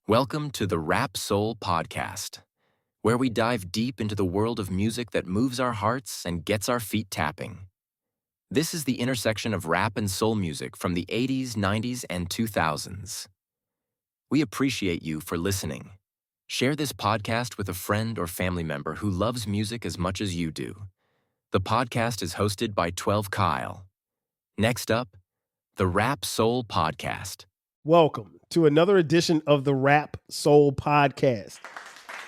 Welcome to the Rap Soul Podcast, where we dive deep into the world of music that moves our hearts and gets our feet tapping. This is the intersection of rap and soul music from the 80s, 90s, and 2000s. We appreciate you for listening. Share this podcast with a friend or family member who loves music as much as you do. The podcast is hosted by 12 Kyle. Next up, the Rap Soul Podcast. Welcome to another edition of the Rap Soul Podcast.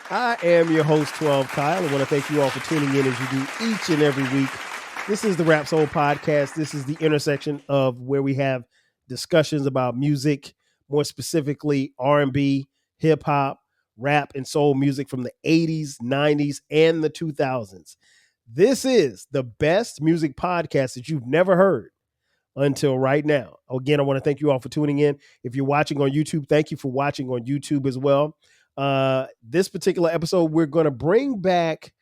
I am your host, 12 Kyle. I want to thank you all for tuning in as you do each and every week. This is the Rap Soul Podcast. This is the intersection of where we have discussions about music, more specifically R&B, hip hop, rap, and soul music from the 80s, 90s, and the 2000s. This is the best music podcast that you've never heard until right now. Again, I want to thank you all for tuning in. If you're watching on YouTube, thank you for watching on YouTube as well. This particular episode, we're going to bring back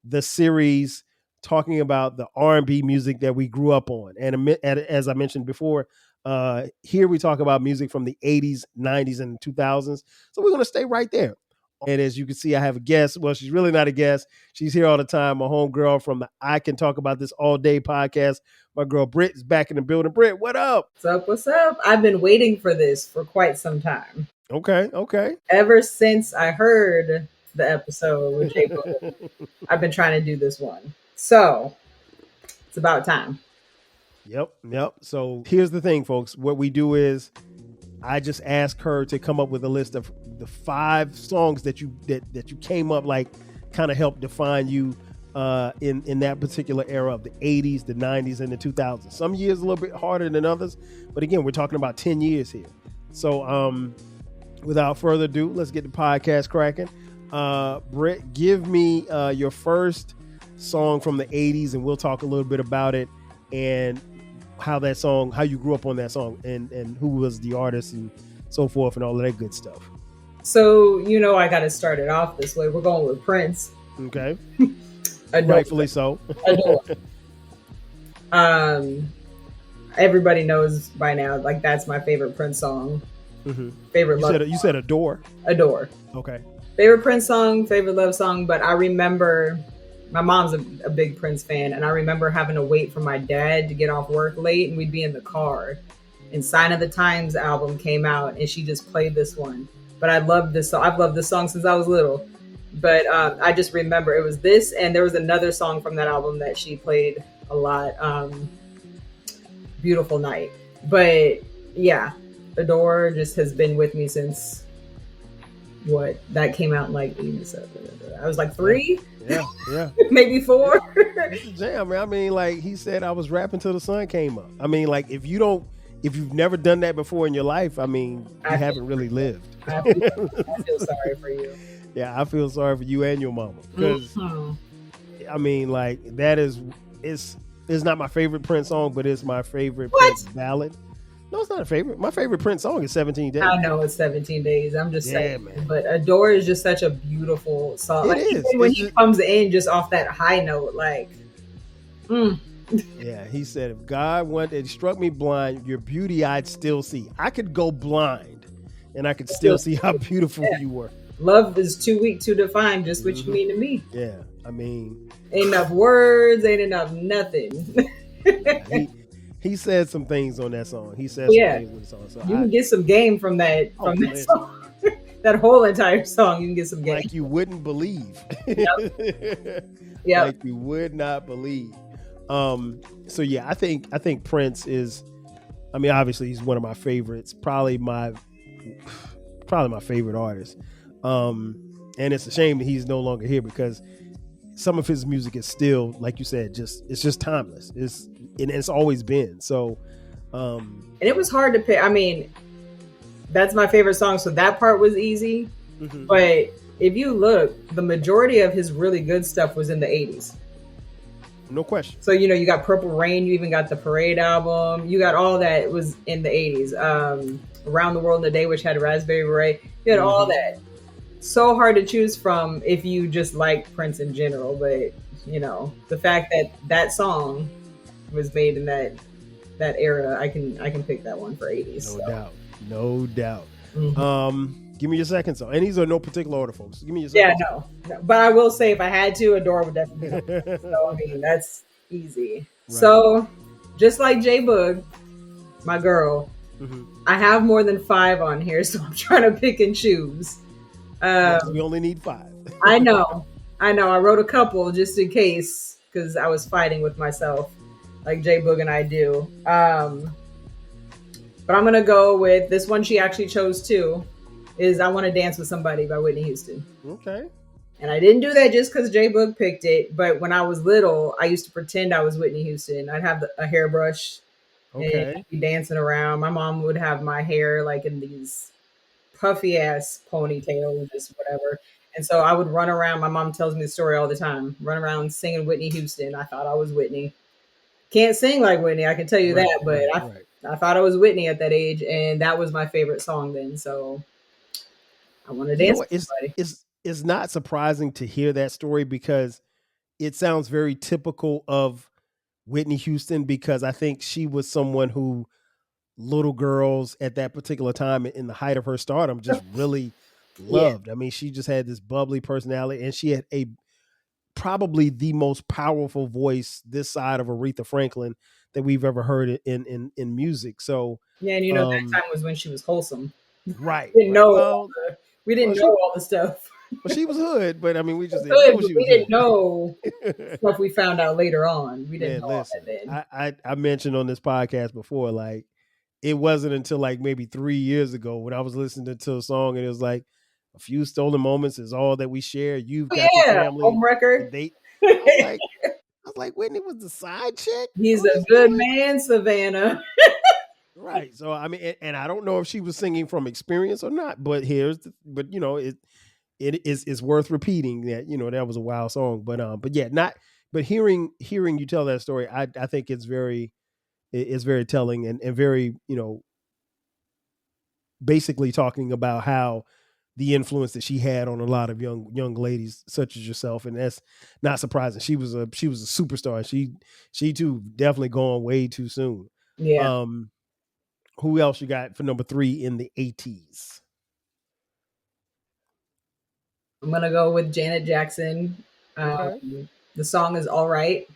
the series talking about the R&B music that we grew up on. And as I mentioned before, here we talk about music from the 80s, 90s, and 2000s. So we're going to stay right there. And as you can see, I have a guest. Well, she's really not a guest. She's here all the time. My homegirl from the I Can Talk About This All Day podcast. My girl Britt is back in the building. Britt, what up? What's up? What's up? I've been waiting for this for quite some time. Okay. Ever since I heard the episode with J. Bo, I've been trying to do this one. So it's about time. Yep. So here's the thing, folks. What we do is I just ask her to come up with a list of the 5 songs that you came up like kind of helped define you in that particular era of the 80s, the 90s, and the 2000s. Some years a little bit harder than others, but again, we're talking about 10 years here. So without further ado, let's get the podcast cracking. Britt, give me your first song from the 80s, and we'll talk a little bit about it and how you grew up on that song and who was the artist and so forth and all of that good stuff. So, I got to start it off this way. We're going with Prince. Okay. Adore. Rightfully so. Adore. Everybody knows by now, like, that's my favorite Prince song. Mm-hmm. Favorite love You said Adore? Adore. Okay. Favorite Prince song, favorite love song, but I remember my mom's a big Prince fan, and I remember having to wait for my dad to get off work late, and we'd be in the car, and Sign of the Times album came out, and she just played this one. But I loved this song. I've loved this song since I was little. But I just remember it was this, and there was another song from that album that she played a lot, Beautiful Night. But yeah, Adore just has been with me since that came out in like 87. I was like 3. Yeah. Maybe 4. It's a jam, man. I mean, like he said, I was rapping till the sun came up. I mean, like if you've never done that before in your life, I mean, you haven't really lived. I feel sorry for you. Yeah, I feel sorry for you and your mama because I mean, like it's not my favorite Prince song, but it's my favorite Prince ballad. No, it's not a favorite. My favorite Prince song is 17 Days. I know it's 17 Days. I'm just saying. Man. But Adore is just such a beautiful song. Like, it is. Even when he comes in just off that high note, like, Yeah, he said, if God struck me blind, your beauty I'd still see. I could go blind and I could still see how beautiful you were. Love is too weak to define just what you mean to me. Yeah, I mean, ain't enough words, ain't enough nothing. He said some things on that song. He said some things on the song. So you can get some game from that song. That whole entire song, you can get some game. Like you wouldn't believe. Yep. Like you would not believe. So yeah, I think Prince is, I mean, obviously he's one of my favorites, probably my favorite artist. And it's a shame that he's no longer here because some of his music is still, like you said, it's just timeless. It's always been. So, and it was hard to pick. I mean, that's my favorite song. So that part was easy, but if you look, the majority of his really good stuff was in the 80s. No question. So, you got Purple Rain, you even got the Parade album, you got all that was in the 80s. Around the World in a Day, which had Raspberry Beret, you had all that. So hard to choose from if you just like Prince in general, but the fact that that song was made in that era, I can pick that one for 80s. No doubt. Mm-hmm. Give me your second song. And these are no particular order, folks. Give me your Yeah, second no. But I will say, if I had to, Adore would definitely help. song. So, I mean, that's easy. Right. So, just like J Boog, my girl, I have more than 5 on here, so I'm trying to pick and choose. We only need 5. I know. I wrote a couple just in case, because I was fighting with myself, like J Boog and I do. But I'm gonna go with this one. She actually chose too. Is "I Want to Dance with Somebody" by Whitney Houston. Okay. And I didn't do that just because J Boog picked it. But when I was little, I used to pretend I was Whitney Houston. I'd have a hairbrush and I'd be dancing around. My mom would have my hair like in these puffy ass ponytails, just whatever. And so I would run around. My mom tells me the story all the time. Run around singing Whitney Houston. I thought I was Whitney. Can't sing like Whitney, I can tell you that. But I thought I was Whitney at that age, and that was my favorite song then. So I want to dance with somebody. It's not surprising to hear that story because it sounds very typical of Whitney Houston, because I think she was someone who little girls at that particular time in the height of her stardom just really loved. I mean, she just had this bubbly personality, and she had probably the most powerful voice this side of Aretha Franklin that we've ever heard in music. So yeah, and that time was when she was wholesome. Right. We didn't know all the stuff. Well, she was hood, but I mean, we just didn't know stuff we found out later on. We didn't know all that then. I mentioned on this podcast before, like, it wasn't until like maybe 3 years ago when I was listening to a song and it was like, "A few stolen moments is all that we share. You've got your family." Home record. I was like, Whitney was the side chick. He's a good man, Savannah. Right. So I mean, and I don't know if she was singing from experience or not, but it's worth repeating that that was a wild song. But hearing you tell that story, I think it's very telling and very basically talking about how the influence that she had on a lot of young ladies such as yourself, and that's not surprising. She was a superstar. She too definitely gone way too soon. Yeah. Who else you got for number 3 in the 80s? I'm gonna go with Janet Jackson. The song is "All Right."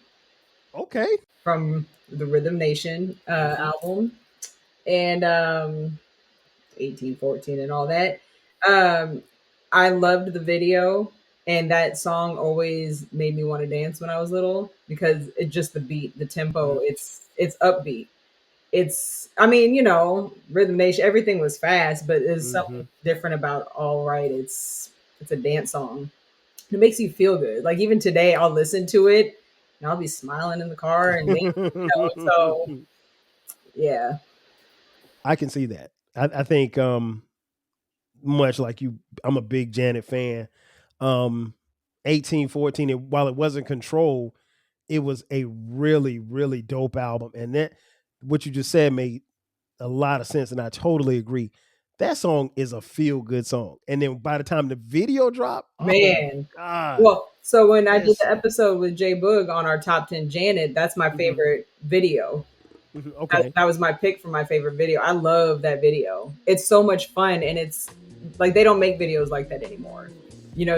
Okay. From the Rhythm Nation album, and 1814 and all that. I loved the video, and that song always made me want to dance when I was little because it just the beat, the tempo, it's upbeat. Rhythm Nation, everything was fast, but there's something different about "All Right." It's a dance song. It makes you feel good. Like even today, I'll listen to it and I'll be smiling in the car, and so yeah, I can see that. I think much like you, I'm a big Janet fan. 1814, while it wasn't Control, it was a really, really dope album. And that what you just said made a lot of sense, and I totally agree. That song is a feel-good song. And then by the time the video dropped, man. Oh God. Well, so when I did the episode with J Boog on our top 10 Janet, that's my favorite video. Okay. That was my pick for my favorite video. I love that video. It's so much fun, and it's like they don't make videos like that anymore.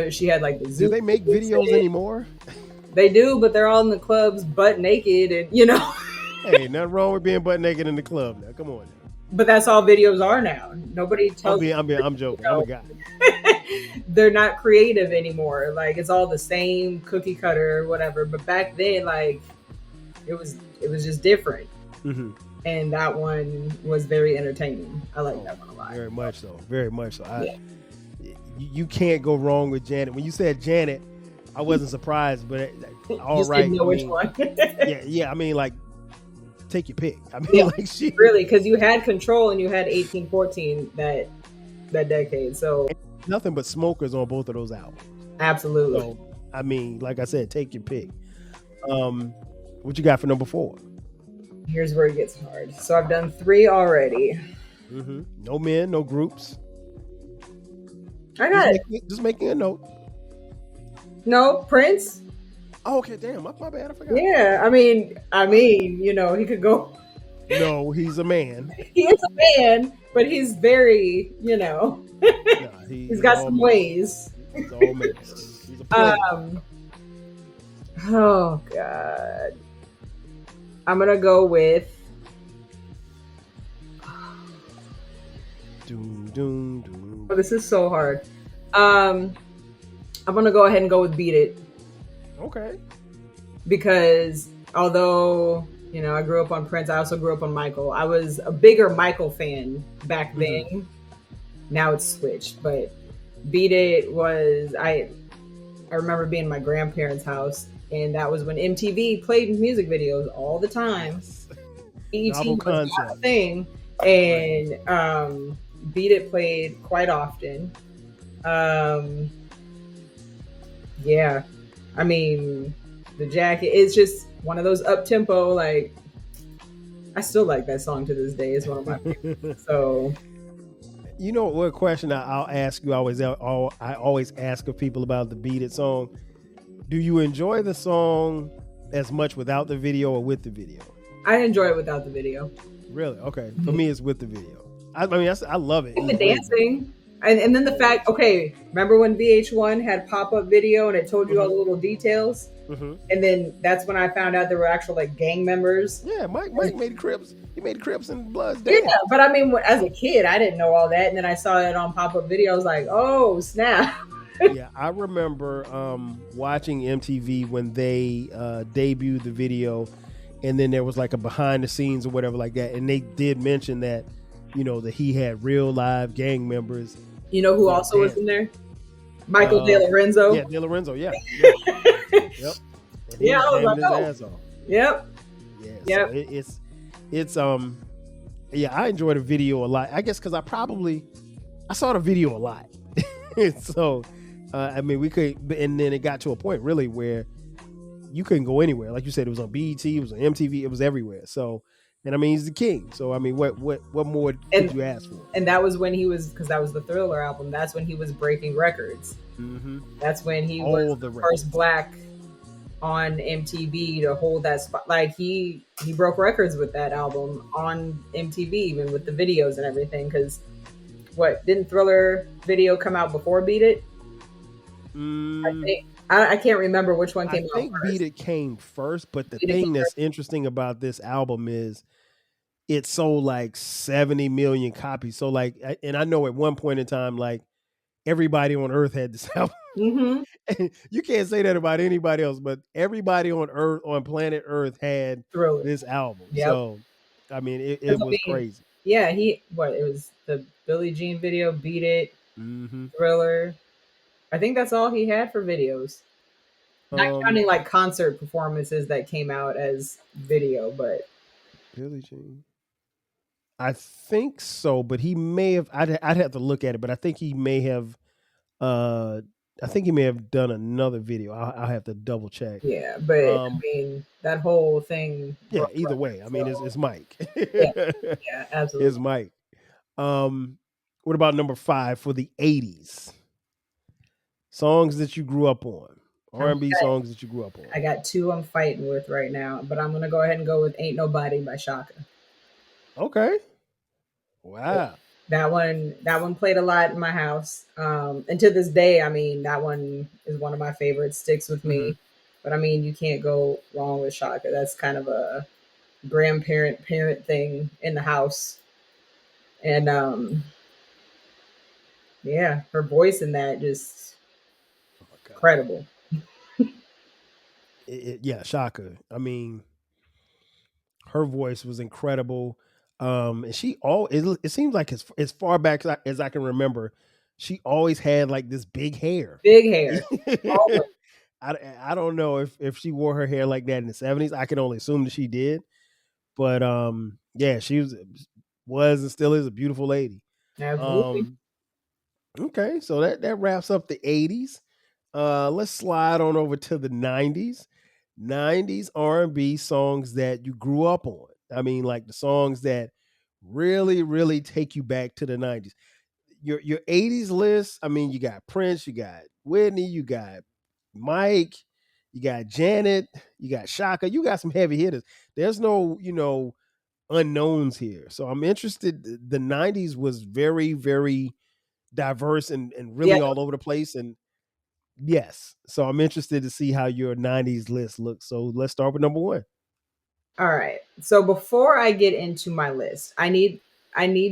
She had like the zoo. Do they make videos anymore? They do, but they're all in the clubs butt naked, and Hey, nothing wrong with being butt naked in the club now. Come on. But that's all videos are now. Nobody tells me. I'm joking. I'm a guy. They're not creative anymore. Like it's all the same cookie cutter or whatever. But back then, like it was just different. Mm-hmm. And that one was very entertaining. I like that one a lot. Very much so. Very much so. You can't go wrong with Janet. When you said Janet, I wasn't surprised, but all right. Didn't know which one. yeah. I mean, like, take your pick. I mean, like she really, because you had Control and you had 1814 that decade. So nothing but smokers on both of those albums. Absolutely. So, I mean, like I said, take your pick. What you got for number 4? Here's where it gets hard. So I've done 3 already. Mm-hmm. No men, no groups. I got just making a note. No, Prince. Oh, okay, damn, my bad. I forgot. Yeah, I mean, he could go No, he's a man. He is a man, but he's very, Nah, he's he's got all some man. ways. He's all man. He's a player. Um, oh God, I'm gonna go with. Doom, doom, doom. Oh, this is so hard. I'm gonna go ahead and go with "Beat It" Okay. because although I grew up on Prince, I also grew up on Michael. I was a bigger Michael fan back then. Now it's switched, but "Beat It" was I remember being in my grandparents' house, and that was when MTV played music videos all the time. BET Novel was not a concept. thing, and "Beat It" played quite often. Yeah, I mean, the jacket is just one of those up tempo. Like, I still like that song to this day. It's one of my favorites. So, You know what question I'll ask you? I always ask of people about the "Beat It" song. Do you enjoy the song as much without the video or with the video? I enjoy it without the video. Really? Okay. For me, it's with the video. I mean, I love it. And the dancing. And then the fact, okay, remember when VH1 had pop-up video and it told you all the little details? And then that's when I found out there were actual like gang members. Yeah, Mike made Crips. He made Crips and Bloods Yeah, dance. but I mean, as a kid, I didn't know all that. And then I saw it on pop-up video. I was like, oh, snap. Yeah, I remember watching MTV when they debuted the video, and then there was like a behind the scenes or whatever like that, and they did mention that that he had real live gang members. You know who also was in there? Michael De Lorenzo. Yeah, De Lorenzo. Yeah. Yep. And Yeah, I was like, his ass off. Yep. Yeah. Yep. So it's yeah, I enjoy the video a lot. I guess because I saw the video a lot. So I mean, we could, and then it got to a point really where you couldn't go anywhere. Like you said, it was on BET, it was on MTV, it was everywhere. So, and I mean, he's the king. So, I mean, what more could you ask for? And that was when he was, because that was the Thriller album. That's when he was breaking records. Mm-hmm. That's when he was the first black on MTV to hold that spot. Like he broke records with that album on MTV, even with the videos and everything. Because didn't Thriller video come out before Beat It? I can't remember which one came out first. I think Beat It came first, but the thing that's interesting about this album is it sold like 70 million copies. So like, and I know at one point in time, like everybody on Earth had this album. Mm-hmm. You can't say that about anybody else, but everybody on Earth, on planet Earth, had this album. Yep. So, I mean, it was crazy. Yeah, it was the Billie Jean video, Beat It, Thriller. I think that's all he had for videos. Not counting like concert performances that came out as video, but Billie Jean. I think so, but he may have. I'd have to look at it, but I think he may have. I think he may have done another video. I'll have to double check. Yeah, but I mean that whole thing. Yeah, either way, I mean it's Mike. Yeah, absolutely. It's Mike. What about number 5 for the 80s? Songs that you grew up on. R&B songs that you grew up on. I got 2 I'm fighting with right now, but I'm gonna go ahead and go with "Ain't Nobody" by Shaka. Okay. Wow. That one played a lot in my house. And to this day, I mean, that one is one of my favorites, sticks with me. But I mean, you can't go wrong with Shaka. That's kind of a parent thing in the house. And yeah, her voice in that just incredible. Yeah, Shaka. I mean, her voice was incredible. And she it seems like as far back as I can remember, she always had like this big hair. I don't know if she wore her hair like that in the 70s. I can only assume that she did. But yeah, she was and still is a beautiful lady. Absolutely. Okay, so that wraps up the 80s. Let's slide on over to the 90s. 90s R&B songs that you grew up on. I mean, like the songs that really, really take you back to the 90s. Your 80s list, I mean, you got Prince, you got Whitney, you got Mike, you got Janet, you got Shaka, you got some heavy hitters. There's no, unknowns here. So I'm interested. The 90s was very, very diverse and really Yeah. all over the place. And yes, so I'm interested to see how your 90s list looks. So let's start with number one. All right. So before I get into my list, I need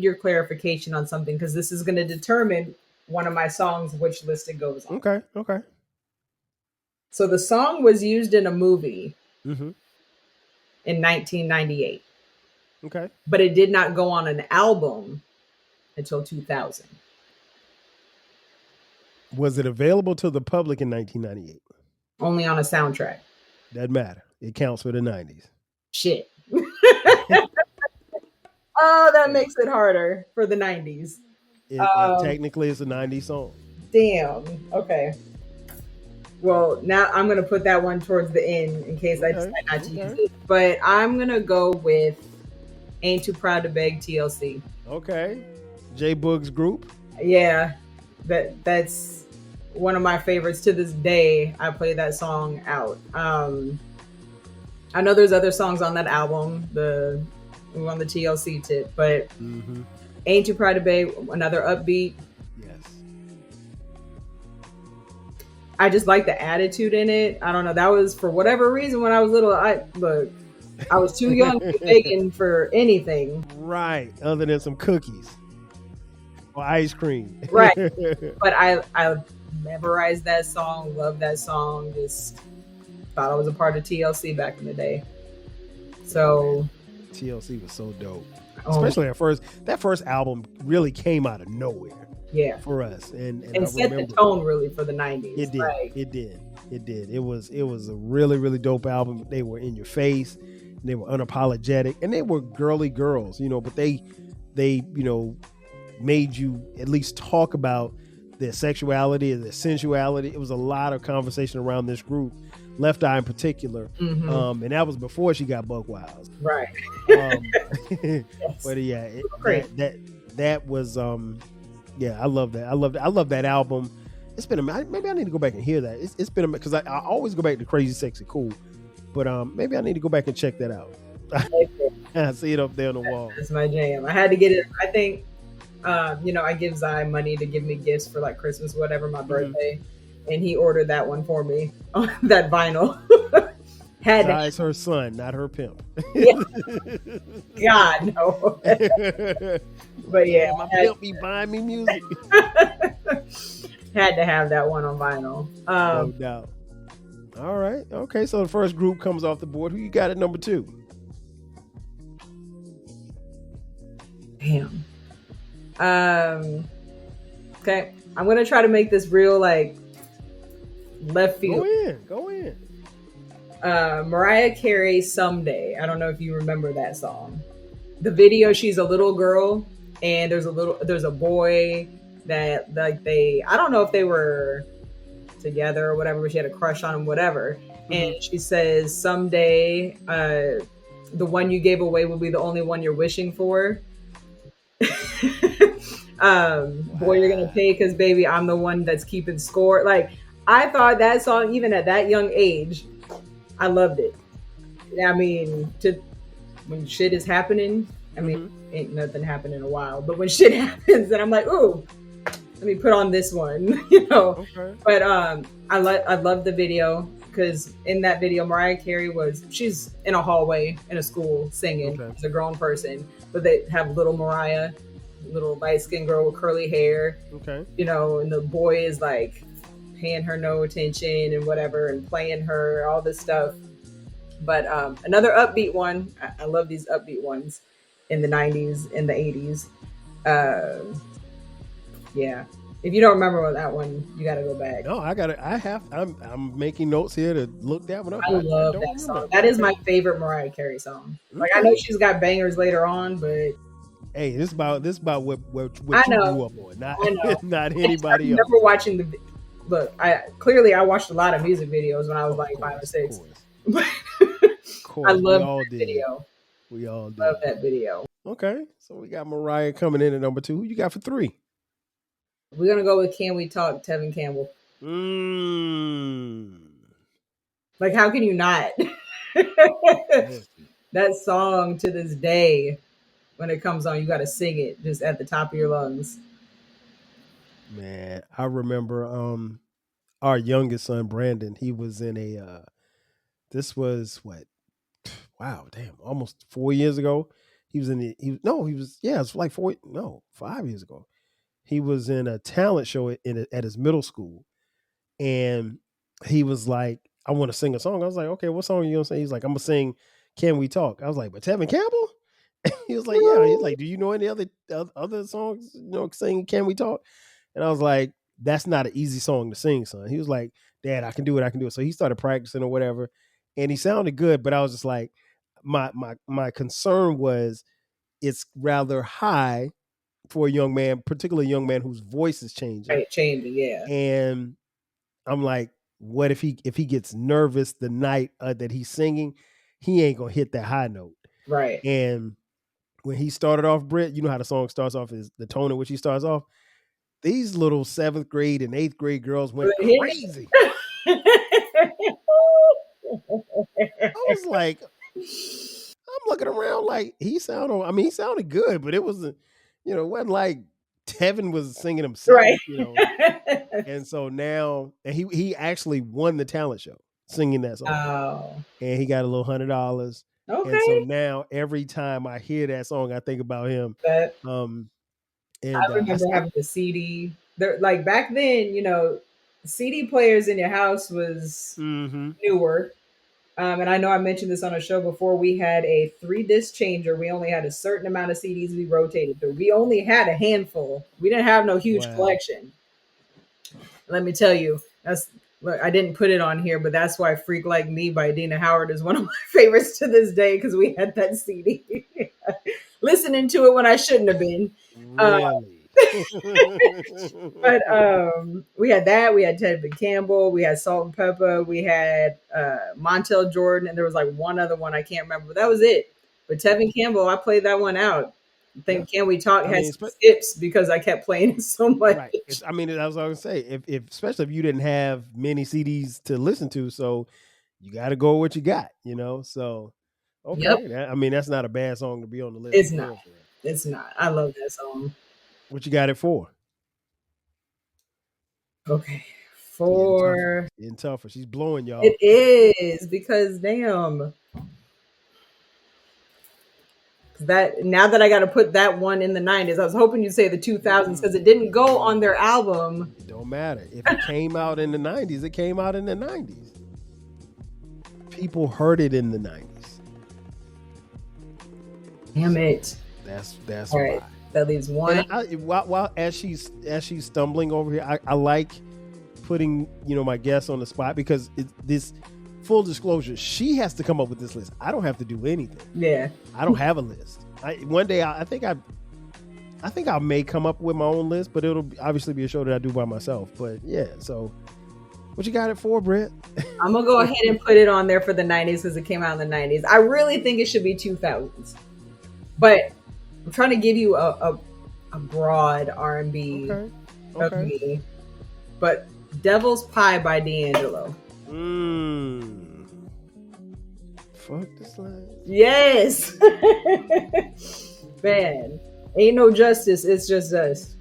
your clarification on something because this is going to determine one of my songs which list it goes on. Okay. So the song was used in a movie Mm-hmm. in 1998, Okay. but it did not go on an album until 2000. Was it available to the public in 1998? Only on a soundtrack. Doesn't matter. It counts for the 90s. Shit. Oh, that makes it harder for the 90s. Technically, it's a 90s song. Damn. Okay. Well, now I'm going to put that one towards the end in case I decide not to use it. But I'm going to go with Ain't Too Proud to Beg TLC. Okay. J Boog's group. Yeah. That's one of my favorites to this day. I play that song out. I know there's other songs on that album, on the TLC tip, but Ain't Too Proud to Beg, another upbeat. Yes. I just like the attitude in it. I don't know. That was for whatever reason when I was little. I was too young to be begging for anything. Right. Other than some cookies or ice cream. Right. But I memorized that song, loved that song, just thought I was a part of TLC back in the day. So TLC was so dope. Especially at first. That first album really came out of nowhere. Yeah. For us. And set the tone really for the 90s. It did. Like, it did. It was a really, really dope album. They were in your face. They were unapologetic. And they were girly girls, but they made you at least talk about their sexuality and their sensuality. It was a lot of conversation around this group, Left Eye in particular. And that was before she got buck wild. Right. Yes. But yeah, that was yeah, I love that. I love that album. It's been maybe I need to go back and hear that. It's been because I always go back to Crazy Sexy Cool, but maybe I need to go back and check that out. I see it up there on the wall. That's my jam. I had to get it. I think I give Zai money to give me gifts for like Christmas, whatever, my birthday, and he ordered that one for me on that vinyl. Zai's her son, not her pimp. Yeah. God no. But yeah, my pimp be buying me music. Had to have that one on vinyl. No doubt. All right. Okay. So the first group comes off the board. Who you got at number 2? Damn. Okay. I'm gonna try to make this real like left field. Go in. Mariah Carey, Someday. I don't know if you remember that song. The video, she's a little girl and there's a boy that like I don't know if they were together or whatever, but she had a crush on him, whatever. And she says, someday, the one you gave away will be the only one you're wishing for. Boy, you're gonna pay because baby, I'm the one that's keeping score. Like, I thought that song, even at that young age, I loved it. I mean, when shit is happening, I mean, ain't nothing happened in a while, but when shit happens, and I'm like, ooh, let me put on this one, Okay. But I love the video because in that video, Mariah Carey she's in a hallway in a school singing. Okay. She's a grown person, but they have little Mariah, little light-skinned girl with curly hair. Okay. And the boy is like paying her no attention and whatever and playing her, all this stuff. But another upbeat one, I love these upbeat ones in the 90s and the 80s. Yeah. If you don't remember that one, you got to go back. No, I'm making notes here to look that one up. I love that song. That is my favorite Mariah Carey song. Like, I know she's got bangers later on, but hey, this about what you grew up on, not anybody else. I remember watching I watched a lot of music videos when I was like 5 or 6. Of course. I love that video. We all did. Love that video. Okay, so we got Mariah coming in at number 2. Who you got for 3? We're gonna go with Can We Talk, Tevin Campbell. Like, how can you not? That song to this day, when it comes on, you got to sing it just at the top of your lungs. Man, I remember our youngest son Brandon, he was in a this was what, wow, damn, almost 4 years ago. He was in the he was, yeah, it's like 5 years ago. He was in a talent show at his middle school, and he was like, I want to sing a song. I was like, okay, what song are you gonna sing? He's like, I'm gonna sing Can We Talk? I was like, but Tevin Campbell? He was like, yeah. He's like, do you know any other songs, singing Can We Talk? And I was like, that's not an easy song to sing, son. He was like, Dad, I can do it. So he started practicing or whatever, and he sounded good, but I was just like, my concern was it's rather high for a young man, particularly a young man whose voice is changing. Right, changing, yeah. And I'm like, what if he gets nervous the night that he's singing, he ain't gonna hit that high note. Right. And when he started off, Britt, you know how the song starts off, is the tone in which he starts off. These little 7th grade and 8th grade girls went crazy. I was like, I'm looking around like he sounded good, but it wasn't, it wasn't like Tevin was singing himself, right. And so now, and he actually won the talent show singing that song. Oh. And he got a little $100. Okay. And so now every time I hear that song, I think about him. And I remember having the CD. There, like back then, CD players in your house was newer. And I know I mentioned this on a show before. We had a 3-disc changer. We only had a certain amount of CDs we rotated through. We only had a handful. We didn't have no huge collection. Let me tell you, I didn't put it on here, but that's why Freak Like Me by Dina Howard is one of my favorites to this day, because we had that CD. Listening to it when I shouldn't have been. Really? But we had that. We had Tevin Campbell. We had Salt and Pepper. We had Montel Jordan, and there was like one other one I can't remember, but that was it. But Tevin Campbell, I played that one out. I think Can We Talk has skips because I kept playing it so much. Right. That's what I was gonna say. If especially if you didn't have many CDs to listen to, so you got to go with what you got, So okay, yep. That's not a bad song to be on the list. It's not. It's not. I love that song. What you got it for? Okay. Getting tougher. She's blowing y'all. It is, because damn. That now that I got to put that one in the 90s, I was hoping you'd say the 2000s because it didn't go on their album. It don't matter. If it came out in the 90s, it came out in the 90s. People heard it in the 90s. Damn it. That's all right. Why. That leaves one. While as she's stumbling over here, I like putting my guests on the spot, because this, full disclosure, she has to come up with this list. I don't have to do anything. Yeah, I don't have a list. One day I think I may come up with my own list, but it'll obviously be a show that I do by myself. But yeah, so what you got it for, Britt? I'm gonna go ahead and put it on there for the 90s because it came out in the 90s. I really think it should be 2000s, but I'm trying to give you a broad R&B of me. But Devil's Pie by D'Angelo. Fuck this line. Yes. Man, ain't no justice. It's just dust.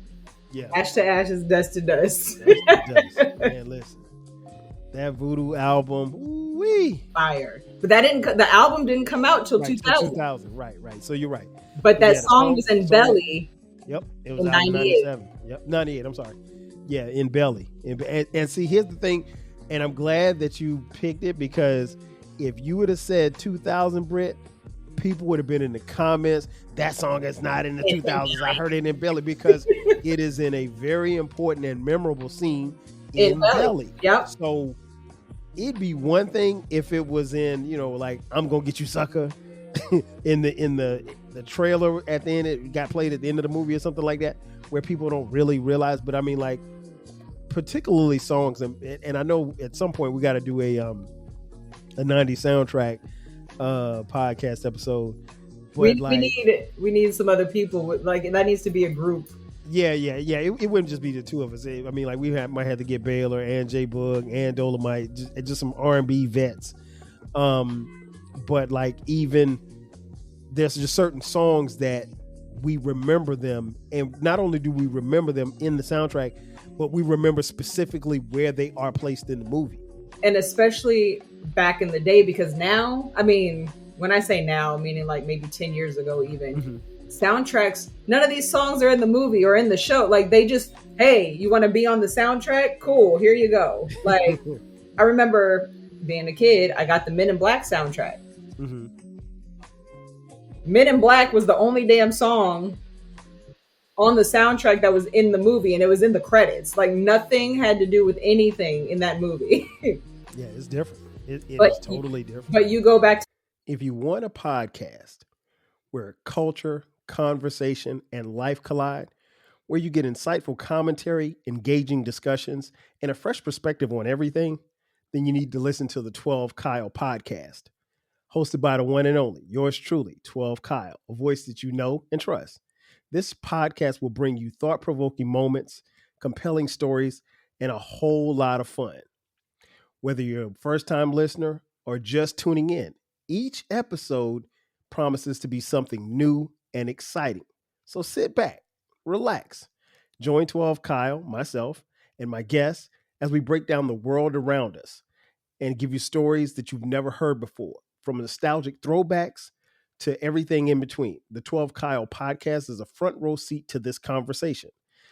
Yeah. Ash to ashes, dust to dust. Man, listen. That Voodoo album, wee, fire. But the album didn't come out till 2000. 2000, right. So you're right. But that song was in Belly. Yep, it was in 97. Yep, 98. I'm sorry. Yeah, in Belly. And see, here's the thing, and I'm glad that you picked it, because if you would have said 2000, Britt, people would have been in the comments, that song is not in the 2000s. I heard it in Belly, because it is in a very important and memorable scene in Belly. Yep. So it'd be one thing if it was in, like I'm Gonna Get You Sucker in the trailer at the end, it got played at the end of the movie or something like that, where people don't really realize. But like particularly songs, and I know at some point we got to do a 90s soundtrack podcast episode. But we need some other people that needs to be a group. Yeah. It wouldn't just be the two of us. We might have to get Baylor and J Boog and Dolomite, just some R&B vets. But even there's just certain songs that we remember them, and not only do we remember them in the soundtrack, but we remember specifically where they are placed in the movie. And especially back in the day, because now, I mean, when I say now, meaning like maybe 10 years ago even, soundtracks, none of these songs are in the movie or in the show. Like they just, hey, you want to be on the soundtrack? Cool, here you go. Like I remember being a kid, I got the Men in Black soundtrack. Men in Black was the only damn song on the soundtrack that was in the movie, and it was in the credits. Like nothing had to do with anything in that movie. Yeah, it's different. It is totally different. But you go back to, if you want a podcast where culture, conversation, and life collide, where you get insightful commentary, engaging discussions, and a fresh perspective on everything, then you need to listen to the 12 Kyle podcast. Hosted by the one and only, yours truly, 12 Kyle, a voice that you know and trust. This podcast will bring you thought-provoking moments, compelling stories, and a whole lot of fun. Whether you're a first-time listener or just tuning in, each episode promises to be something new and exciting. So sit back, relax, join 12 Kyle, myself, and my guests as we break down the world around us and give you stories that you've never heard before, from nostalgic throwbacks to everything in between. The 12 Kyle podcast is a front row seat to this conversation.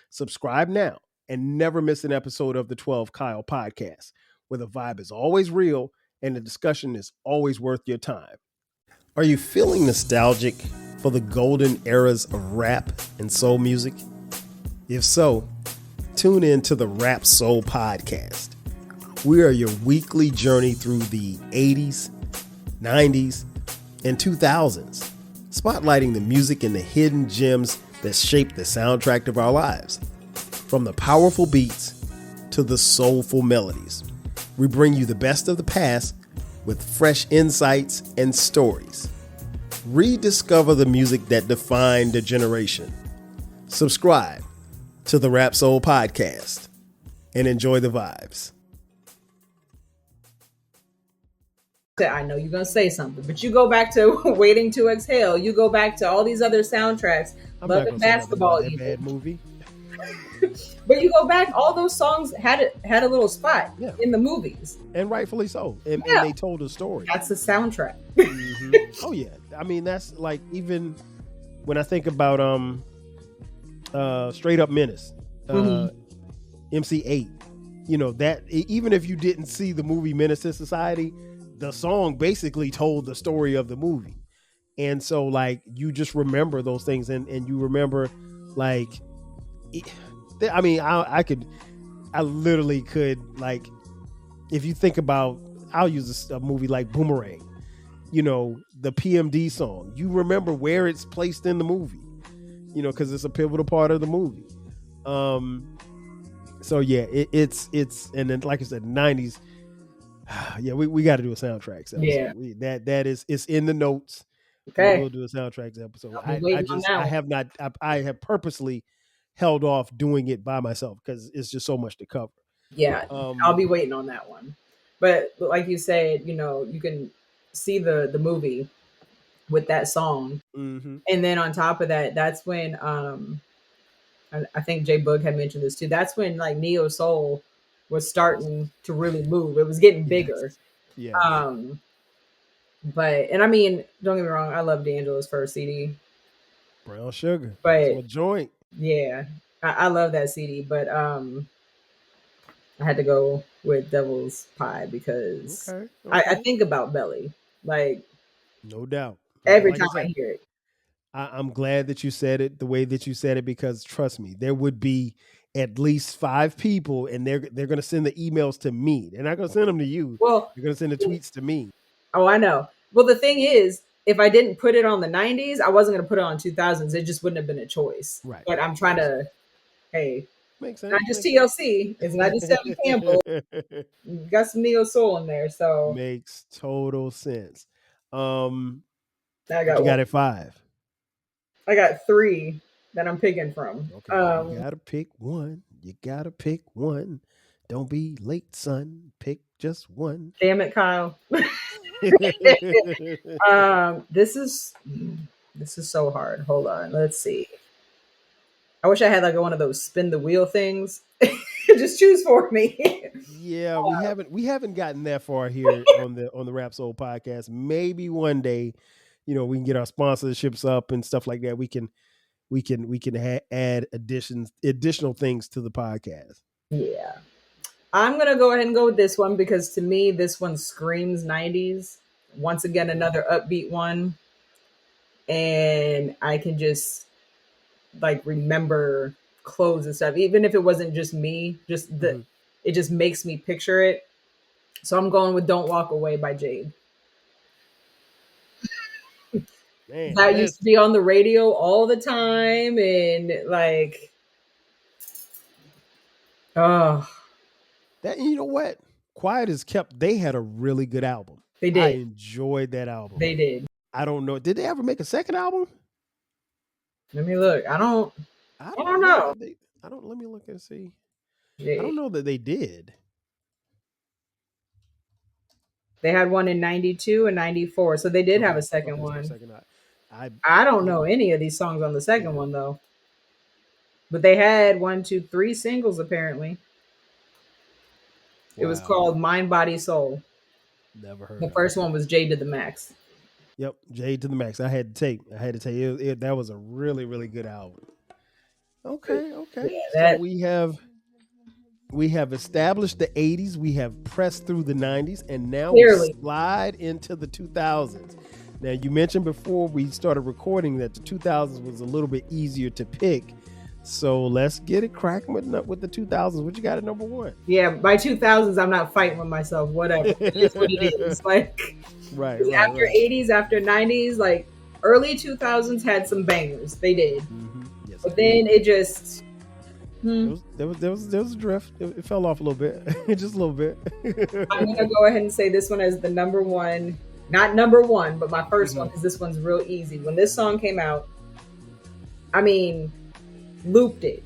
Subscribe now and never miss an episode of the 12 Kyle podcast, where the vibe is always real and the discussion is always worth your time. Are you feeling nostalgic for the golden eras of rap and soul music? If so, tune in to the Rap Soul podcast. We are your weekly journey through the 80s, 90s, and 2000s, spotlighting the music and the hidden gems that shaped the soundtrack of our lives. From the powerful beats to the soulful melodies, we bring you the best of the past with fresh insights and stories. Rediscover the music that defined a generation. Subscribe to the Rap Soul podcast and enjoy the vibes. I know you're going to say something, but you go back to Waiting to Exhale. You go back to all these other soundtracks. Love and Basketball. That bad movie. But you go back, all those songs had a little spot in the movies. And rightfully so. And they told a story. That's the soundtrack. Oh, yeah. I mean, that's like, even when I think about Straight Up Menace, MC8, you know, that even if you didn't see the movie Menace to Society, the song basically told the story of the movie. And so like, you just remember those things, and you remember like, I mean, I literally could, like, if you think about, I'll use a movie like Boomerang, you know, the PMD song, you remember where it's placed in the movie, you know, because it's a pivotal part of the movie. So yeah, it's and then like I said, 90s. Yeah, we got to do a soundtracks episode. Yeah, it's in the notes. Okay, we'll do a soundtracks episode. I have purposely held off doing it by myself because it's just so much to cover. Yeah, I'll be waiting on that one. But like you said, you know, you can see the movie with that song, and then on top of that, that's when I think J Boog had mentioned this too. That's when like neo soul was starting to really move. It was getting bigger. Yeah. But I mean, don't get me wrong, I love D'Angelo's first CD, Brown Sugar. But a joint. Yeah, I love that CD. But I had to go with Devil's Pie because I think about Belly, like, no doubt, every time I hear it. I'm glad that you said it the way that you said it, because trust me, there would be at least 5 people, and they're going to send the emails to me. They're not going to send them to you. Well, they're going to send the tweets to me. Oh, I know. Well, the thing is, if I didn't put it on the 90s, I wasn't going to put it on 2000s. It just wouldn't have been a choice. Right. But I'm trying to, hey, makes sense. Not just TLC. It's not just Stephen Campbell. You got some neo soul in there, so makes total sense. I got at 5. I got 3 that I'm picking from. Okay, you gotta pick one. You gotta pick one. Don't be late, son. Pick just one. Damn it, Kyle. This is This is so hard. Hold on. Let's see. I wish I had like one of those spin the wheel things. Just choose for me. Yeah, we haven't gotten that far here on the Rap Soul podcast. Maybe one day, we can get our sponsorships up and stuff like that. We can add additional things to the podcast. Yeah. I'm going to go ahead and go with this one because to me, this one screams 90s. Once again, another upbeat one. And I can just like remember clothes and stuff, even if it wasn't just me, it just makes me picture it. So I'm going with Don't Walk Away by Jade. Man, That used to be on the radio all the time. And like, oh, that, you know what? Quiet as Kept, they had a really good album. they did. I enjoyed that album. They did. I don't know. Did they ever make a second album? Let me look. I don't know. Let me look and see. Jade. I don't know that they did. They had one in 92 and 94. So they did have a second one. I don't know any of these songs on the second one though. But they had 1, 2, 3 singles apparently. It was called Mind, Body, Soul. Never heard. The first one was Jade to the Max. Yep, Jade to the Max. I had to tell you that was a really, really good album. Okay. Yeah, So we have established the 80s. We have pressed through the 90s, and now we slide into the 2000s. Now, you mentioned before we started recording that the 2000s was a little bit easier to pick. So let's get it cracking with the 2000s. What you got at number one? Yeah, by 2000s, I'm not fighting with myself. Whatever. It's what it is. Like, right. After 80s, after 90s, like early 2000s had some bangers. They did. Mm-hmm. Yes, but then it just... There was a drift. It fell off a little bit. Just a little bit. I'm going to go ahead and say this one as the number one. Not number one, but my first one, because this one's real easy. When this song came out, I mean... looped it.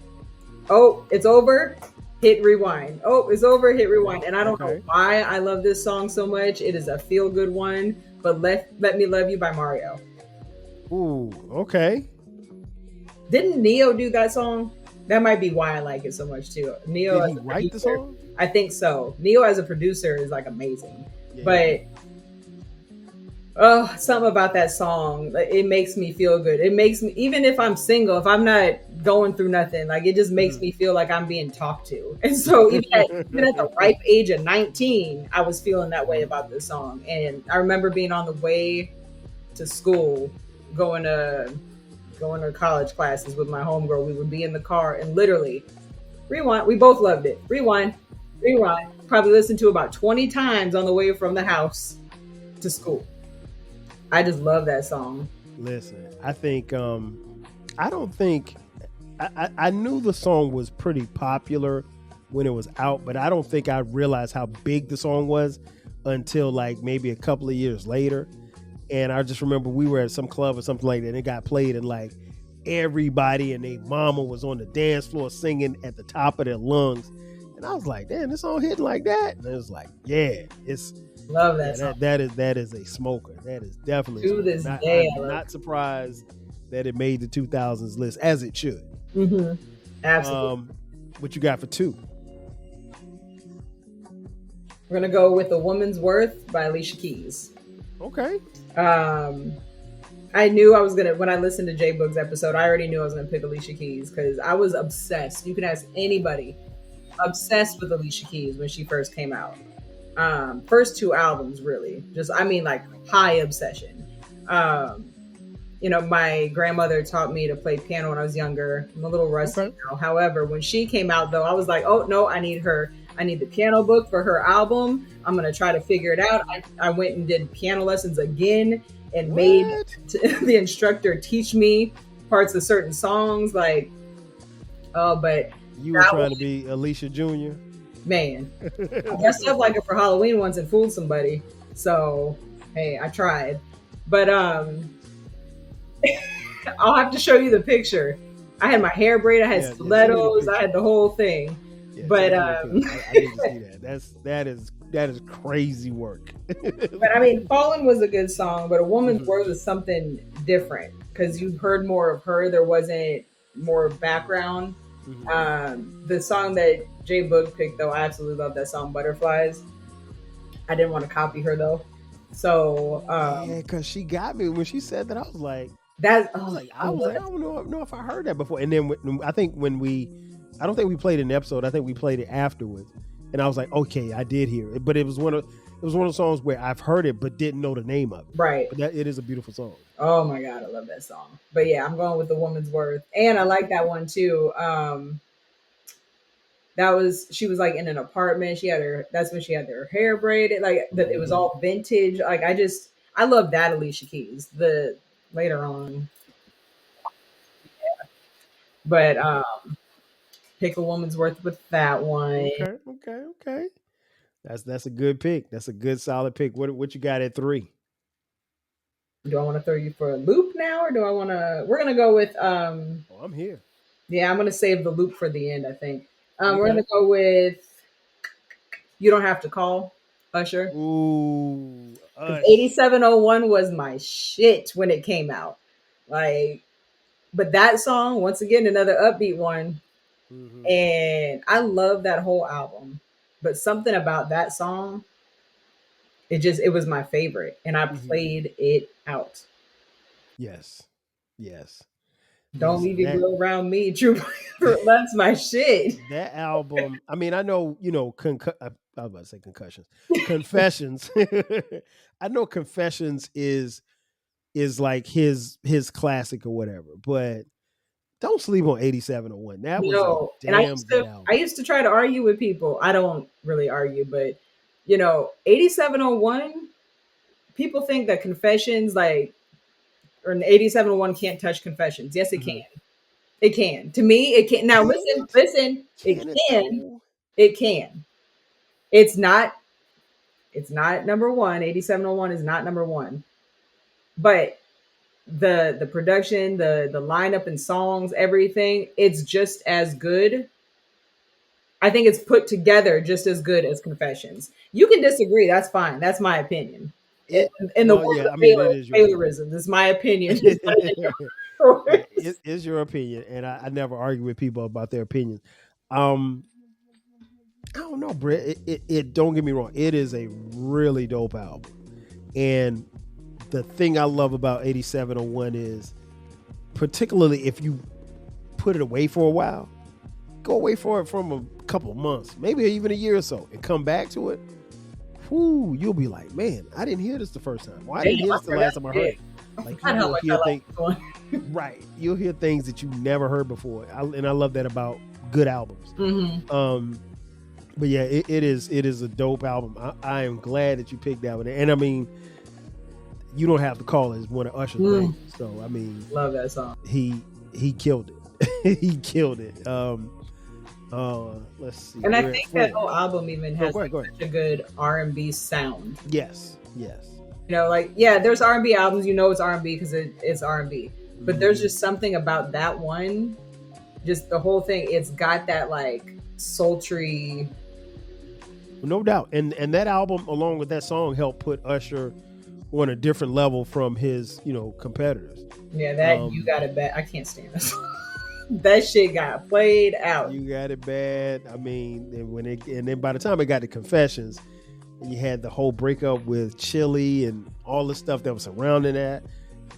Oh, it's over. Hit rewind. Oh, it's over. Hit rewind. And I don't know why I love this song so much. It is a feel good one. But Let Me Love You by Mario. Ooh, okay. Didn't Neo do that song? That might be why I like it so much too. Neo. Did he write the song? I think so. Neo as a producer is like amazing. Yeah. But something about that song, it makes me feel good. It makes me, even if I'm single, if I'm not going through nothing, like it just makes me feel like I'm being talked to. And so even at the ripe age of 19, I was feeling that way about this song. And I remember being on the way to school, going to college classes with my homegirl. We would be in the car and literally rewind. We both loved it. Rewind. Probably listened to about 20 times on the way from the house to school. I just love that song. Listen, I think I knew the song was pretty popular when it was out, but I don't think I realized how big the song was until like maybe a couple of years later. And I just remember we were at some club or something like that, and it got played, and like everybody and their mama was on the dance floor singing at the top of their lungs. And I was like, damn, this song hitting like that? And it was like, yeah, it's... Love that song. That is a smoker. That is definitely to this day. I'm not surprised that it made the 2000s list, as it should. Mm-hmm. Absolutely. What you got for two? We're gonna go with "A Woman's Worth" by Alicia Keys. Okay. I knew I was gonna, when I listened to J Boog's episode, I already knew I was gonna pick Alicia Keys because I was obsessed. You can ask anybody, obsessed with Alicia Keys when she first came out. First two albums, really, like high obsession. My grandmother taught me to play piano when I was younger. I'm a little rusty now. However, when she came out though, I was like, oh no, I need the piano book for her album. I'm going to try to figure it out. I went and did piano lessons again and made the instructor teach me parts of certain songs. But you were trying to be Alicia Jr.? Man, I dressed up like it for Halloween once and fooled somebody. So, hey, I tried. But I'll have to show you the picture. I had my hair braided, I had stilettos, I had the whole thing. Yeah, but I need to see that. That is crazy work. But I mean, Fallen was a good song, but A Woman's Worth is something different. because you heard more of her. There wasn't more background. The song that Jay Boog picked, though, I absolutely love that song, Butterflies. I didn't want to copy her, though. So yeah, because she got me when she said that. I was like, I don't know if I heard that before. And then I don't think we played an episode. I think we played it afterwards, and I was like, okay, I did hear it, but it was one of the songs where I've heard it but didn't know the name of it. Right. But it is a beautiful song. Oh my God, I love that song. But yeah, I'm going with The Woman's Worth, and I like that one too. She was like in an apartment. That's when she had her hair braided. Like it was all vintage. Like I love that Alicia Keys. The later on, yeah. But pick A Woman's Worth with that one. Okay. That's a good pick. That's a good solid pick. What you got at 3? Do I want to throw you for a loop now, or do I want to? We're gonna go with. I'm here. Yeah, I'm gonna save the loop for the end. I think. We're gonna go with You Don't Have to Call, Usher. Ooh, 8701 was my shit when it came out. Like, but that song, once again, another upbeat one. And I love that whole album. But something about that song, it was my favorite. And I played it out. Yes. Don't leave your girl around me, true. That's my shit. That album. I mean, I know, I was about to say concussions. Confessions. I know Confessions is like his classic or whatever, but don't sleep on 8701. That was a damn good album. I used to try to argue with people. I don't really argue, but 8701, people think that Confessions, like, or 8701 can't touch Confessions. Yes, it can. It can. To me, it can. Now, listen. It can. It's not number one. 8701 is not number one. But the production, the lineup and songs, everything, it's just as good. I think it's put together just as good as Confessions. You can disagree. That's fine. That's my opinion. In the world of Taylorism, this is my opinion. It is your opinion, and I never argue with people about their opinions. I don't know, Britt. It don't get me wrong. It is a really dope album, and the thing I love about 8701 is, particularly if you put it away for a while, go away for it from a couple of months, maybe even a year or so, and come back to it. Whoo, you'll be like, man, I didn't hear this the first time. Why didn't I hear this the last time I heard it? Like, you'll hear things, right? You'll hear things that you never heard before, and I love that about good albums. But yeah, it is a dope album. I am glad that you picked that one, and I mean, You Don't Have to Call is one of Usher's favorites. So I mean, love that song. He killed it. He killed it. Let's see. And I think that whole album even has such a good R&B sound. Yes. There's R&B albums, it's R&B because it's R&B. But there's just something about that one, just the whole thing, it's got that like sultry. No doubt. And that album, along with that song, helped put Usher on a different level from his, competitors. Yeah, You Got It Bad. I can't stand this. That shit got played out. You Got It Bad. I mean, and then by the time it got to Confessions, you had the whole breakup with Chili and all the stuff that was surrounding that.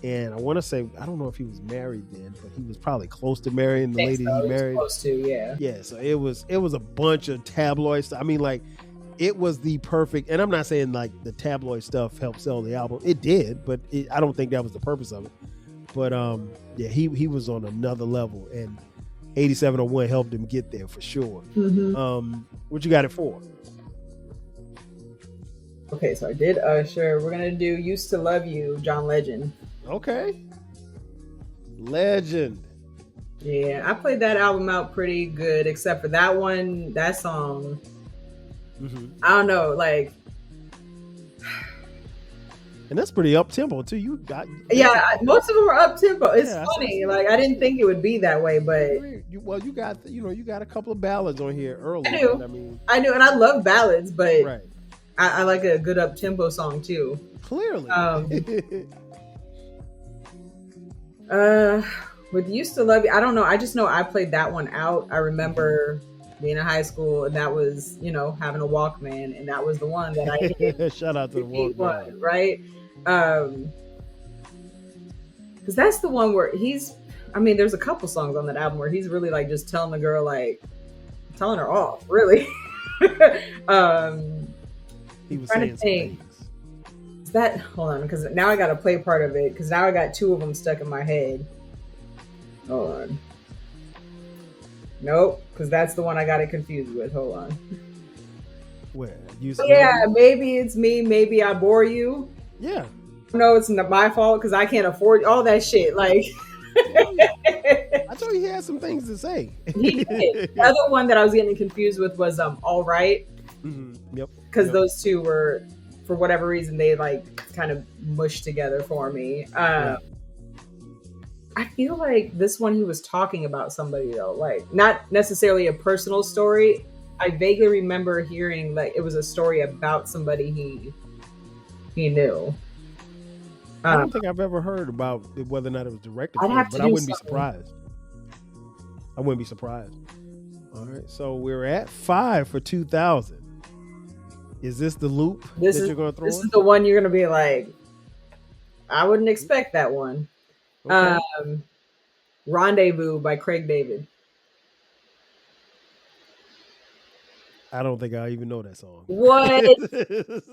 And I want to say, I don't know if he was married then, but he was probably close to marrying the lady he married. Close to, yeah. Yeah, so it was a bunch of tabloid stuff. I mean, like, it was the perfect, and I'm not saying like the tabloid stuff helped sell the album. It did, but I don't think that was the purpose of it. But yeah, he was on another level, and 8701 helped him get there for sure. What you got it for? Okay, so I did Usher. We're gonna do Used to Love You, John Legend. Okay. Legend. Yeah, I played that album out pretty good, except for that song. I don't know, like. And that's pretty up tempo too. You got most of them are up tempo. It's funny, like I didn't think it would be that way, but you got you got a couple of ballads on here early. I do, and I love ballads, but I like a good up tempo song too. Clearly. With Used to Love You, I don't know. I just know I played that one out. I remember being in high school, and that was, having a Walkman, and that was the one that I hit. Shout out to the Repeat Walkman. one, right? Because that's the one where there's a couple songs on that album where he's really like just telling the girl, like telling her off, really. He was trying saying to think. Is that, hold on, because now I got to play part of it, because now I got two of them stuck in my head. Hold on. Nope, because that's the one I got it confused with. Hold on. Where? Maybe it's me. Maybe I bore you. Yeah. No, it's not my fault because I can't afford all that shit. Like, I told you he had some things to say. He did. The other one that I was getting confused with was All Right. Mm-hmm. Yep. Because those two were, for whatever reason, they like kind of mushed together for me. I feel like this one he was talking about somebody though, like not necessarily a personal story. I vaguely remember hearing like it was a story about somebody he knew. I don't think I've ever heard about whether or not it was directed, but I wouldn't be surprised. I wouldn't be surprised. All right, so we're at 5 for 2000. Is this the loop you're going to throw? This is the one you're going to be like, I wouldn't expect that one. Okay. Rendezvous by Craig David. I don't think I even know that song. What?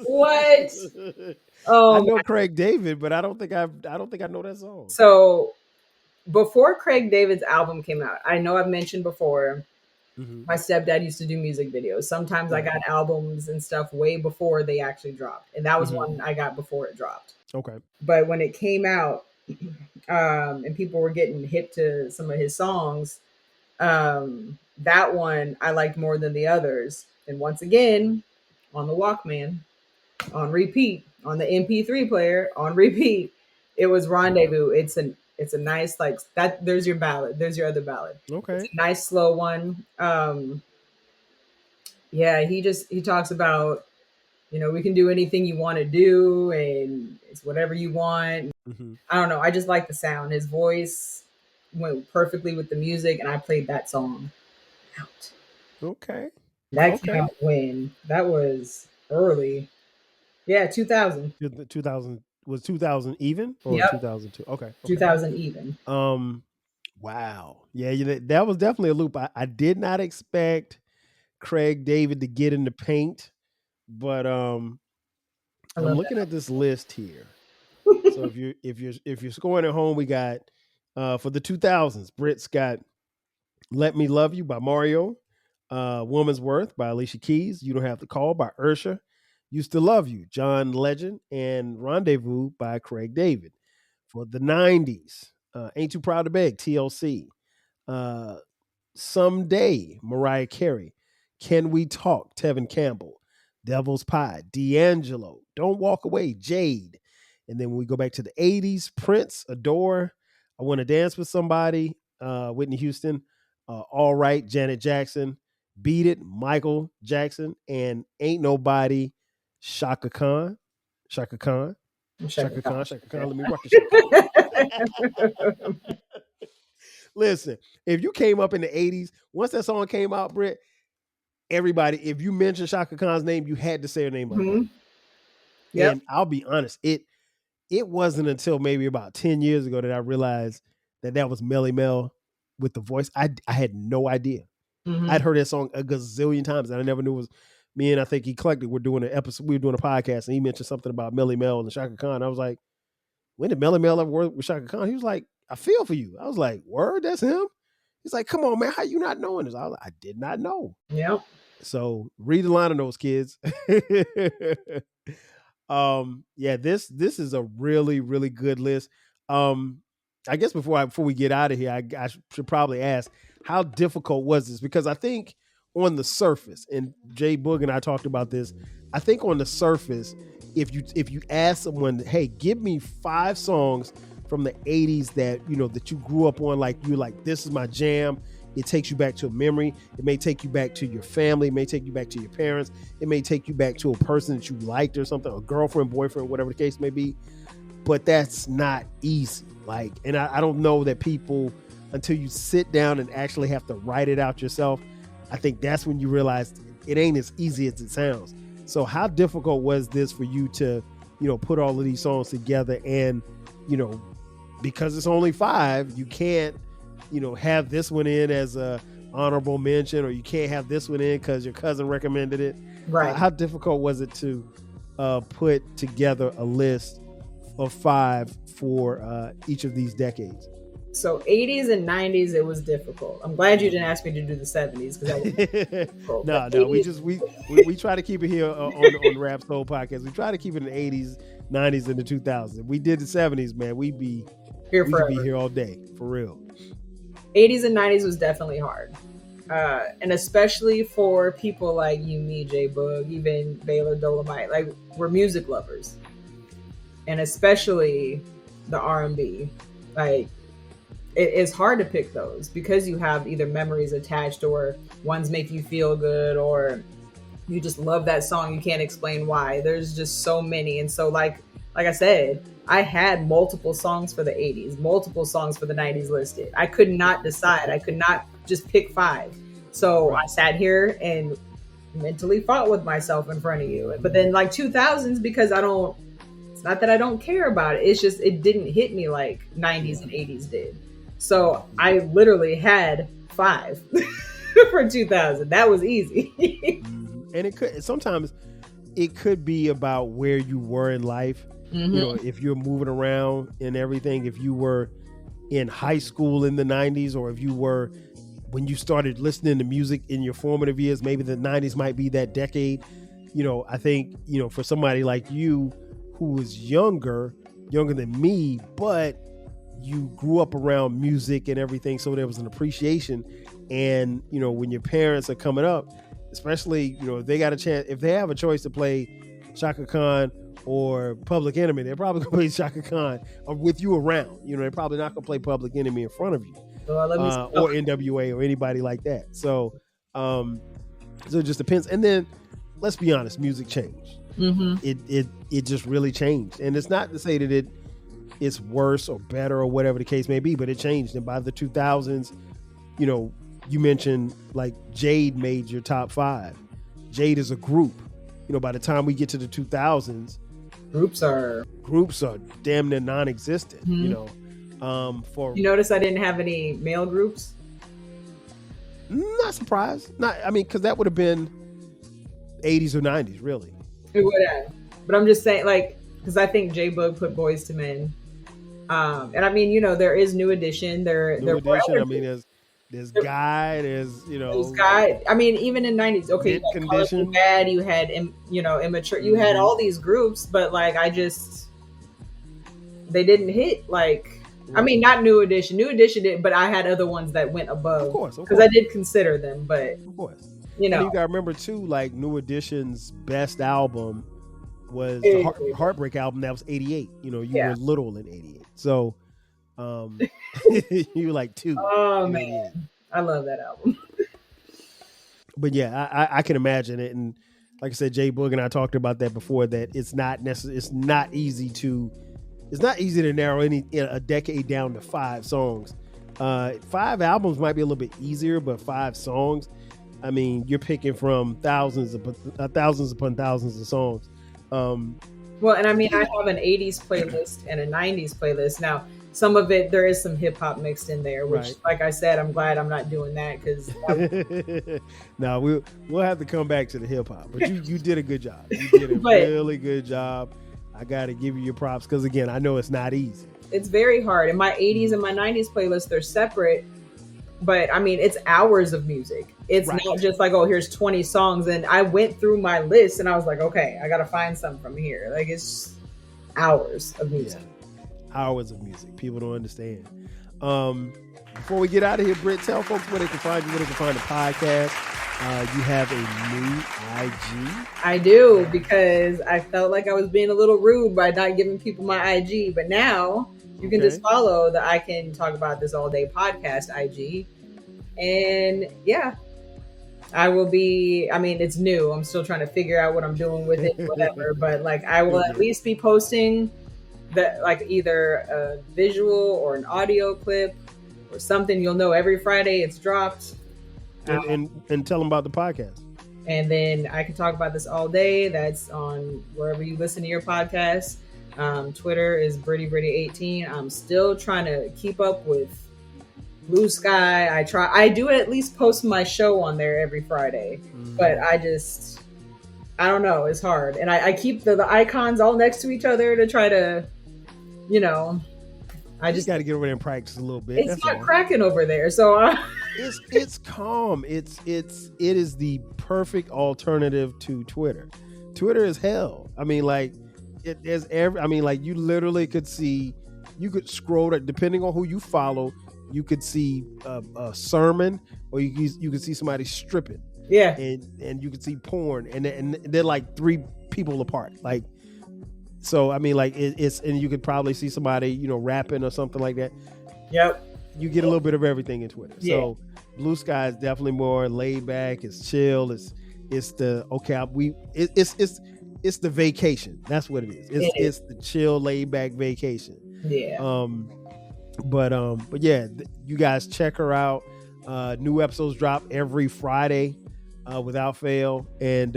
What? I know Craig David, but I don't think I know that song. So before Craig David's album came out, I know I've mentioned before, my stepdad used to do music videos. Sometimes I got albums and stuff way before they actually dropped. And that was one I got before it dropped. Okay. But when it came out, and people were getting hip to some of his songs, that one I liked more than the others. And once again, on the Walkman, on repeat, on the MP3 player, on repeat, it was Rendezvous. It's a nice, like that. There's your ballad. There's your other ballad. Okay. It's a nice slow one. He talks about, we can do anything you want to do, and it's whatever you want. I don't know. I just like the sound. His voice went perfectly with the music, and I played that song out. Okay. That came out when? That was early. Yeah, 2000. 2000 was 2000 even or 2002? Okay. 2000 even. Wow. Yeah, that was definitely a loop. I did not expect Craig David to get in the paint, but I'm looking at this list here. So if you're scoring at home, we got for the 2000s, Brit's got "Let Me Love You" by Mario, "Woman's Worth" by Alicia Keys, "You Don't Have to Call" by Ursha, "Used to Love You," John Legend, and "Rendezvous" by Craig David. For the 90s, "Ain't Too Proud to Beg" TLC, "Someday" Mariah Carey, "Can We Talk" Tevin Campbell, "Devil's Pie" D'Angelo, "Don't Walk Away" Jade. And then when we go back to the 80s, Prince, "Adore," "I Want to Dance with Somebody," Whitney Houston, "All Right" Janet Jackson, "Beat It" Michael Jackson, and "Ain't Nobody" Shaka Khan. Shaka Khan. Let me rock the Shaka. Listen, if you came up in the 80s, once that song came out, Britt, everybody, if you mentioned Shaka Khan's name, you had to say her name like that. Yep. And I'll be honest, it wasn't until maybe about 10 years ago that I realized that was Melly Mel with the voice. I had no idea. I'd heard that song a gazillion times, and I never knew it was me. And I think Eclectic were doing an episode. We were doing a podcast, and he mentioned something about Melly Mel and Shaka Khan. I was like, when did Melly Mel ever work with Shaka Khan? He was like, "I feel for you." I was like, "Word, that's him?" He's like, "Come on, man, how you not knowing this?" I was like, "I did not know." Yep. So read the liner notes, kids. This is a really, really good list. I guess before we get out of here, I should probably ask, how difficult was this? Because I think on the surface, and Jay Boog and I talked about this, I think on the surface, if you ask someone, hey, give me 5 songs from the 80s that that you grew up on, like you're like, this is my jam. It takes you back to a memory. It may take you back to your family. It may take you back to your parents. It may take you back to a person that you liked or something, a girlfriend, boyfriend, whatever the case may be. but that's not easy. Like, and I don't know that people, until you sit down and actually have to write it out yourself, I think that's when you realize it ain't as easy as it sounds. So how difficult was this for you to, put all of these songs together? And, because it's only 5, you can't, have this one in as a honorable mention, or you can't have this one in because your cousin recommended it. Right. How difficult was it to put together a list of 5 for each of these decades? So 80s and 90s, it was difficult. I'm glad you didn't ask me to do the 70s because that was difficult. No, 80s, we try to keep it here on Rap Soul Podcast. We try to keep it in the 80s, 90s, and the 2000s. If we did the 70s, man, we'd be here all day, for real. 80s and 90s was definitely hard. And especially for people like you, me, J Boog, even Baylor Dolomite, like we're music lovers. And especially the R&B, like it's hard to pick those because you have either memories attached, or ones make you feel good, or you just love that song. You can't explain why. There's just so many. And so like I said, I had multiple songs for the 80s, multiple songs for the 90s listed. I could not decide. I could not just pick 5. So I sat here and mentally fought with myself in front of you. But then like 2000s, because it's not that I don't care about it. It's just, it didn't hit me like 90s and 80s did. So I literally had 5 for 2000. That was easy. And sometimes it could be about where you were in life. Mm-hmm. If you're moving around and everything, if you were in high school in the 90s, or if you were when you started listening to music in your formative years, maybe the 90s might be that decade. I think, for somebody like you who was younger than me, but you grew up around music and everything, so there was an appreciation. And when your parents are coming up, especially if they got a chance, if they have a choice to play Chaka Khan or Public Enemy, they're probably gonna play Chaka Khan with you around. They're probably not gonna play Public Enemy in front of you, or NWA or anybody like that. So it just depends. And then let's be honest, music changed. Mm-hmm. It just really changed, and it's not to say that it's worse or better or whatever the case may be, but it changed. And by the 2000s, you mentioned like Jade made your top 5. Jade is a group. By the time we get to the 2000s, groups are damn near non-existent. Mm-hmm. You notice I didn't have any male groups? Not surprised. Because that would have been 80s or 90s, really. It would have. But I'm just saying, like, because I think J Boog put Boys to Men. And there is New Edition. New Edition. There's Guy. There's Guy. Even in 90s. Okay, Condition. Bad. You had Immature. You had all these groups, but like they didn't hit like. Right. Not New Edition. New Edition did, but I had other ones that went above. Of course. Because I did consider them, but of course. And you gotta remember too, like New Edition's best album was the Heartbreak album. That was 88. You were little in 88. So you were like 2. Oh man, I love that album. But yeah, I can imagine it. And like I said, J Boog and I talked about that before, that it's not easy to narrow a decade down to 5 songs. 5 albums might be a little bit easier, but 5 songs, you're picking from thousands upon thousands of songs. Well, and I have an 80s playlist and a 90s playlist. Now, some of it, there is some hip hop mixed in there, which, like I said, I'm glad I'm not doing that because. No, we'll have to come back to the hip hop. But you did a good job. You did a really good job. I got to give you your props because, again, I know it's not easy. It's very hard. And my 80s and my 90s playlist, they're separate. But it's hours of music. It's not just like, oh, here's 20 songs. And I went through my list and I was like, okay, I got to find some from here. Like, it's hours of music. Yeah. Hours of music. People don't understand. Before we get out of here, Britt, tell folks where they can find you, where they can find the podcast. You have a new IG. I do, because I felt like I was being a little rude by not giving people my IG. But now you can just follow the I Can Talk About This All Day podcast IG. And yeah, I will be, it's new. I'm still trying to figure out what I'm doing with it, whatever. But like, I will at least be posting that like either a visual or an audio clip or something, you'll know every Friday it's dropped. And tell them about the podcast. And then I can talk about this all day. That's on wherever you listen to your podcast. Twitter is BrittyBritty18. I'm still trying to keep up with Blue Sky. I do at least post my show on there every Friday, but I don't know. It's hard. And I keep the icons all next to each other to try to, I just got to get over there and practice a little bit. It's not cracking over there. So it's calm. It is the perfect alternative to Twitter. Twitter is hell. I mean, like you literally could see, you could scroll depending on who you follow. You could see a sermon, or you could see somebody stripping. Yeah, and you could see porn, and they're like 3 people apart. Like, so I mean, like it's and you could probably see somebody rapping or something like that. Yep. You get a little bit of everything in Twitter. Yeah. So Blue Sky is definitely more laid back. It's chill. It's the it's the vacation. That's what it is. It's the chill, laid back vacation. Yeah. But yeah, you guys check her out. New episodes drop every Friday, without fail. And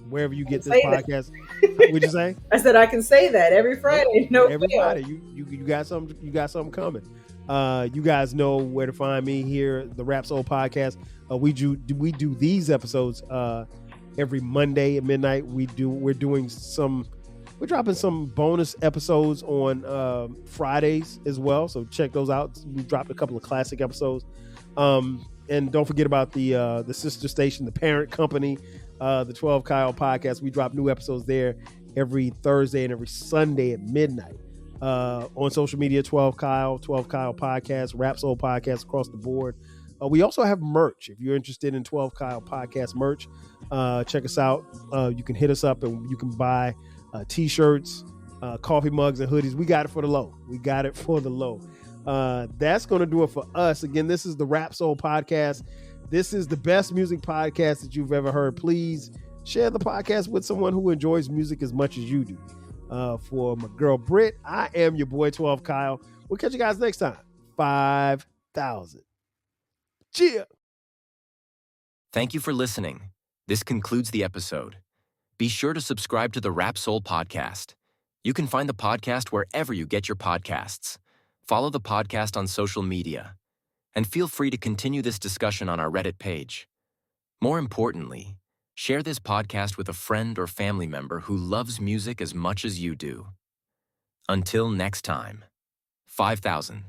wherever you get this podcast, what'd you say? I said I can say that every Friday. No, every Friday. You got something. You got something coming. You guys know where to find me here, the Rap Soul Podcast. We do these episodes every Monday at midnight. We're dropping some bonus episodes on Fridays as well. So check those out. We dropped a couple of classic episodes. And don't forget about the sister station, the parent company, the 12 Kyle Podcast. We drop new episodes there every Thursday and every Sunday at midnight. On social media, 12 Kyle Podcast, Rap Soul Podcast across the board. We also have merch. If you're interested in 12 Kyle Podcast merch, check us out. You can hit us up and you can buy t-shirts, coffee mugs, and hoodies. We got it for the low. That's going to do it for us. Again, this is the Rap Soul Podcast. This is the best music podcast that you've ever heard. Please share the podcast with someone who enjoys music as much as you do. For my girl Britt, I am your boy 12 Kyle. We'll catch you guys next time. 5,000. Cheer. Thank you for listening. This concludes the episode. Be sure to subscribe to the Rap Soul Podcast. You can find the podcast wherever you get your podcasts. Follow the podcast on social media. And feel free to continue this discussion on our Reddit page. More importantly, share this podcast with a friend or family member who loves music as much as you do. Until next time, 5,000.